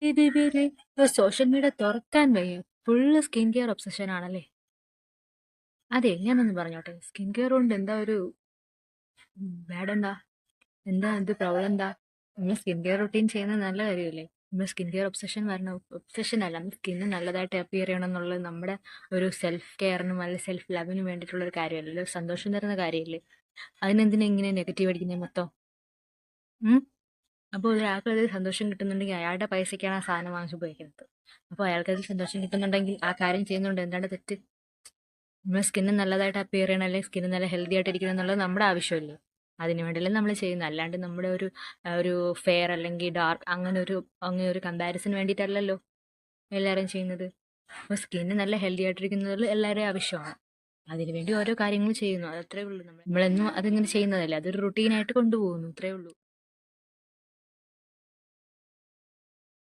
ഇതിവര് social media തുറക്കാൻ വയ്യ. Full skin care obsession ആണല്ലേ? അതെ, ഞാനൊന്ന് പറഞ്ഞോട്ടെ. സ്കിൻ കെയർ കൊണ്ട് എന്താ ഒരു ബാഡ് എന്താ? എന്താ ഇത് പ്രോബ്ലം എന്താ? നമ്മൾ സ്കിൻ കെയർ റൊട്ടീൻ ചെയ്യുന്നത് നല്ല കാര്യമല്ലേ? നമ്മൾ സ്കിൻ കെയർ ഒബ്സഷൻ അല്ല, നമ്മൾ സ്കിന്ന് നല്ലതായിട്ട് അപ്പിയർ ചെയ്യണം എന്നുള്ളത് നമ്മുടെ ഒരു സെൽഫ് കെയറിനും അല്ലെങ്കിൽ സെൽഫ് ലവിനും വേണ്ടിയിട്ടുള്ള ഒരു കാര്യമല്ലല്ലോ, ഒരു സന്തോഷം തരുന്ന കാര്യമല്ലേ? അതിനെന്തിനാ ഇങ്ങനെ നെഗറ്റീവ് അടിക്കുന്നത് മൊത്തം? ഉം അപ്പോൾ ഒരാൾക്ക് അതിൽ സന്തോഷം കിട്ടുന്നുണ്ടെങ്കിൽ അയാളുടെ പൈസയ്ക്കാണ് ആ സാധനം വാങ്ങിച്ച് ഉപയോഗിക്കുന്നത്. അപ്പോൾ അയാൾക്ക് അതിൽ സന്തോഷം കിട്ടുന്നുണ്ടെങ്കിൽ ആ കാര്യം ചെയ്യുന്നുണ്ട്, എന്താണ് തെറ്റ്? നമ്മുടെ സ്കിന്ന് നല്ലതായിട്ട് അപ്പിയർ ചെയ്യണം അല്ലെങ്കിൽ സ്കിന്ന് നല്ല ഹെൽത്തി ആയിട്ട് ഇരിക്കണം എന്നുള്ളത് നമ്മുടെ ആവശ്യമല്ലേ? അതിന് വേണ്ടിയല്ലേ നമ്മൾ ചെയ്യുന്നത്. അല്ലാണ്ട് നമ്മുടെ ഒരു ഫെയർ അല്ലെങ്കിൽ ഡാർക്ക് അങ്ങനെ ഒരു കമ്പാരിസൺ വേണ്ടിയിട്ടല്ലല്ലോ എല്ലാവരും ചെയ്യുന്നത്. അപ്പോൾ സ്കിന്ന് നല്ല ഹെൽത്തി ആയിട്ടിരിക്കുന്നത് എല്ലാവരുടെയും ആവശ്യമാണ്. അതിനുവേണ്ടി ഓരോ കാര്യങ്ങൾ ചെയ്യുന്നു, അതത്രേ ഉള്ളൂ. നമ്മളെന്നും അതിങ്ങനെ ചെയ്യുന്നതല്ലേ, അതൊരു റുട്ടീനായിട്ട് കൊണ്ടുപോകുന്നു, അത്രേ ഉള്ളൂ.